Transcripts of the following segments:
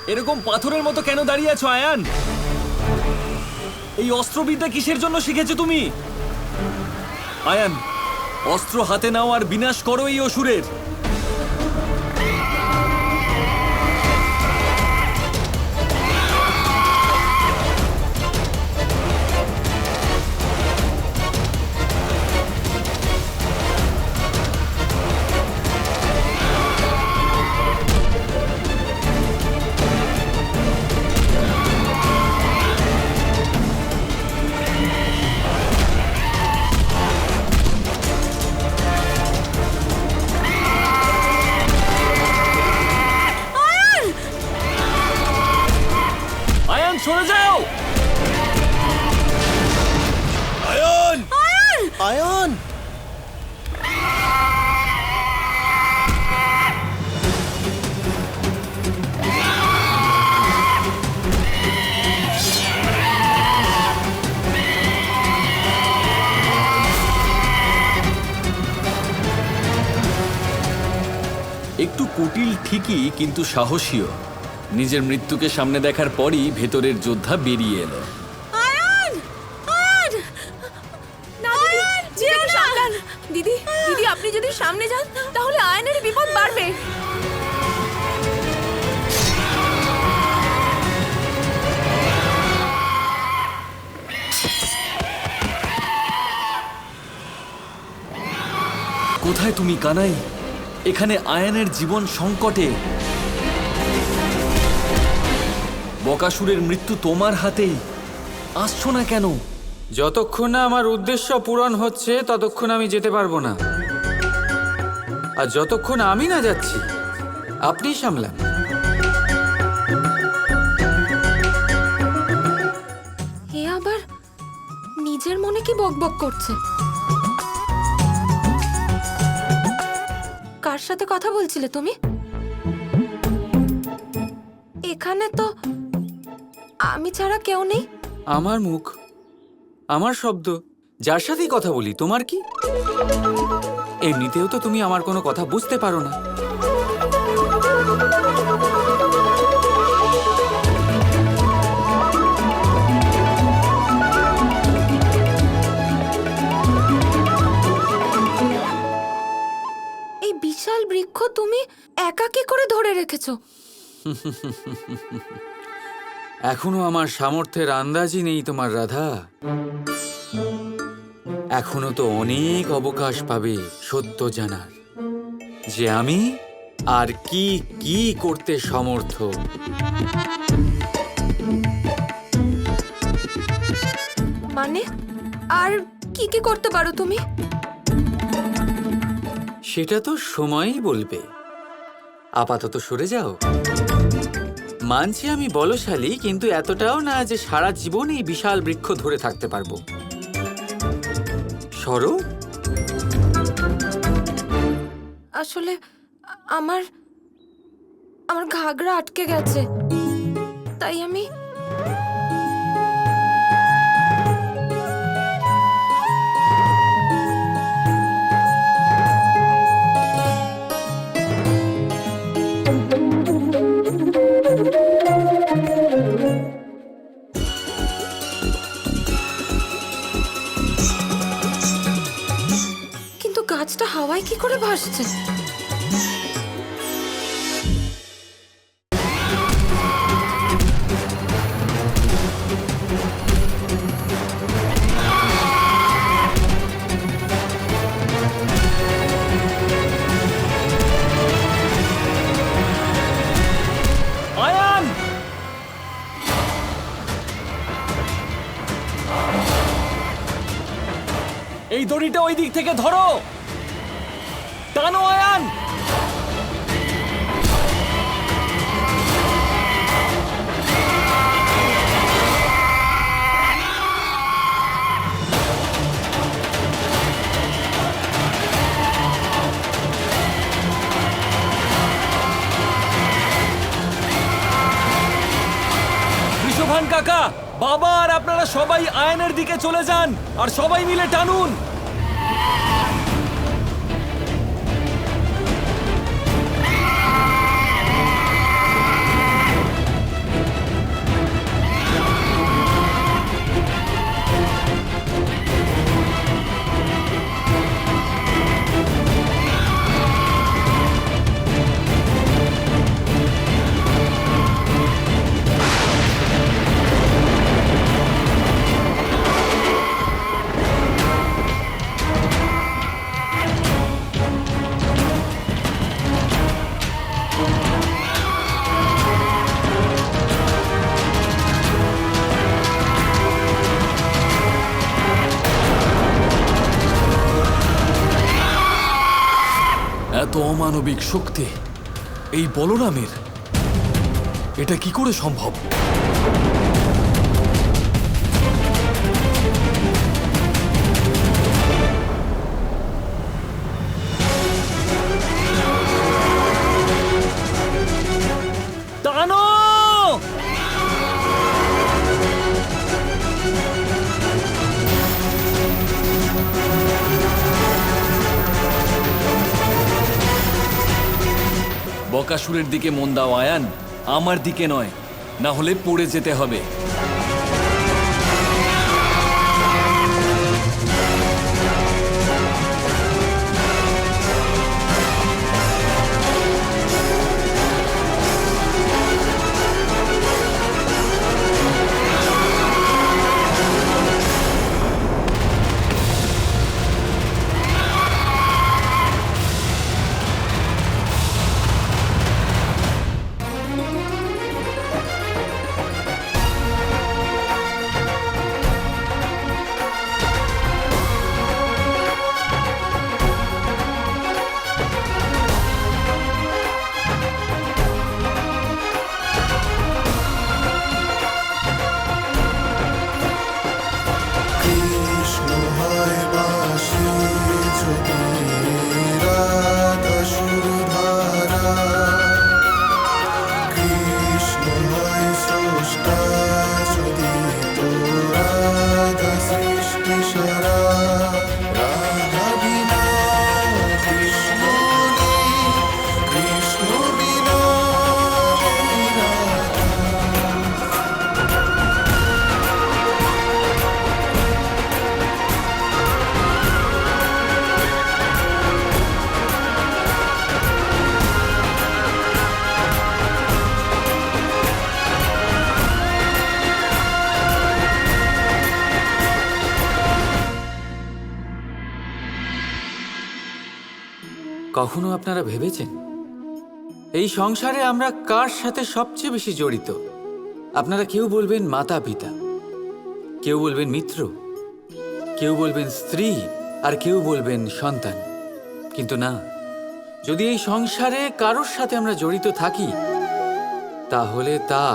এরকম পাথরের মতো কেন দাঁড়িয়ে আছো আয়ান? এই অস্ত্রবিদ্যা কিসের জন্য শিখেছো তুমি? আয়ান, অস্ত্র হাতে নাও আর বিনাশ করো এই অসুরের। সরে যাও! আয়ান! আয়ান! একটু কুটিল ঠিকই, কিন্তু সাহসীও। নিজের মৃত্যুকে সামনে দেখার পরই ভেতরের যোদ্ধা বেরিয়ে এলো। দিদি, দিদি, আপনি যদি সামনে যান তাহলে আয়নের বিপদ বাড়বে। কোথায় তুমি কানাই? এখানে আয়ানের জীবন সংকটে। বকাসুরের মৃত্যু তোমার হাতেই। আসছো না কেন? যতক্ষণ না আমার উদ্দেশ্য পূরণ হচ্ছে ততক্ষণ আমি যেতে পারবো না। আর যতক্ষণ আমি না যাচ্ছি আপনি সামলান। এ আবার নিজের মনে কি বকবক করছে? কার সাথে কথা বলছিলে তুমি? এখানে তো আমি ছাড়া কেউ নেই। আমার মুখ, আমার শব্দ, যার সাথেই কথা বলি তোমার কি? এমনিতেও তো তুমি আমার কোনো কথা বুঝতে পারো না। এই বিশাল বৃক্ষ তুমি একা কি করে ধরে রেখেছো? এখনো আমার সামর্থ্যের আন্দাজই নেই তোমার রাধা। এখনো তো অনেক অবকাশ পাবে সত্য জানার, যে আমি আর কি কি করতে সমর্থ। মানে আর কি কি করতে পারো তুমি? সেটা তো সময়ই বলবে। আপাতত সরে যাও। মানছি আমি বলশালী, কিন্তু এতটাও না যে সারা জীবন এই বিশাল বৃক্ষ ধরে থাকতে পারবো। সরো। আসলে আমার আমার ঘাগরা আটকে গেছে, তাই আমি কিন্তু গাছটা হাওয়ায় কি করে ভাসছে? আয়ান! এই দড়িটা ওই দিক থেকে ধরো। টানো আয়ান! ঋষভান কাকা, বাবা আর আপনারা সবাই আয়নের দিকে চলে যান আর সবাই মিলে টানুন। অমানবিক শক্তি এই বলরামের, এটা কি করে সম্ভব? টানো! বকাসুরের দিকে মন দাও আয়ান, আমার দিকে নয়, না হলে পড়ে যেতে হবে। কখনো আপনারা ভেবেছেন এই সংসারে আমরা কার সাথে সবচেয়ে বেশি জড়িত? আপনারা কেউ বলবেন মাতা পিতা, কেউ বলবেন মিত্র, কেউ বলবেন স্ত্রী, আর কেউ বলবেন সন্তান। কিন্তু না, যদি এই সংসারে কারোর সাথে আমরা জড়িত থাকি তাহলে তা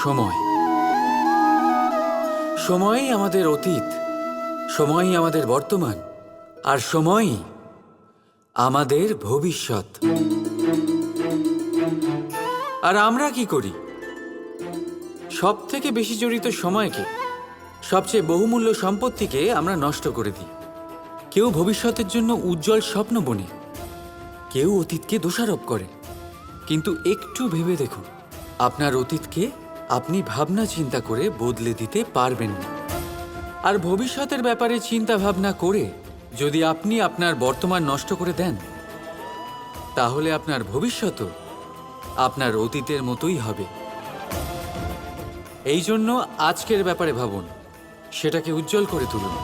সময়। সময়ই আমাদের অতীত, সময়ই আমাদের বর্তমান, আর সময়ই আমাদের ভবিষ্যৎ। আর আমরা কি করি? সব থেকে বেশি জড়িত সময়কে, সবচেয়ে বহুমূল্য সম্পত্তিকে আমরা নষ্ট করে দিই। কেউ ভবিষ্যতের জন্য উজ্জ্বল স্বপ্ন বোনে, কেউ অতীতকে দোষারোপ করে। কিন্তু একটু ভেবে দেখুন, আপনার অতীতকে আপনি ভাবনা চিন্তা করে বদলে দিতে পারবেন না। আর ভবিষ্যতের ব্যাপারে চিন্তা ভাবনা করে যদি আপনি আপনার বর্তমান নষ্ট করে দেন, তাহলে আপনার ভবিষ্যৎও আপনার অতীতের মতোই হবে। এই জন্য আজকের ব্যাপারে ভাবুন, সেটাকে উজ্জ্বল করে তুলুন।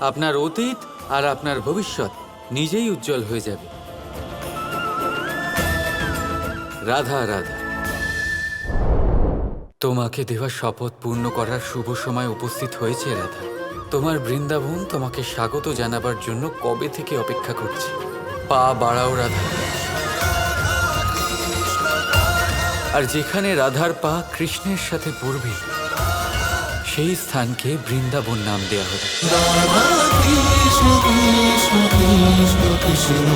আপনার অতীত আর আপনার ভবিষ্যৎ নিজেই উজ্জ্বল হয়ে যাবে। রাধা রাধা। তোমাকে দেওয়া শপথ পূর্ণ করার শুভ সময় উপস্থিত হয়েছে রাধা। তোমার বৃন্দাবন তোমাকে স্বাগত জানাবার জন্য কবে থেকে অপেক্ষা করছে। পা বাড়াও রাধা। আর যেখানে রাধার পা কৃষ্ণের সাথে পড়বে, সেই স্থানকে বৃন্দাবন নাম দেয়া হবে। কৃষ্ণ কৃষ্ণ কৃষ্ণ কৃষ্ণ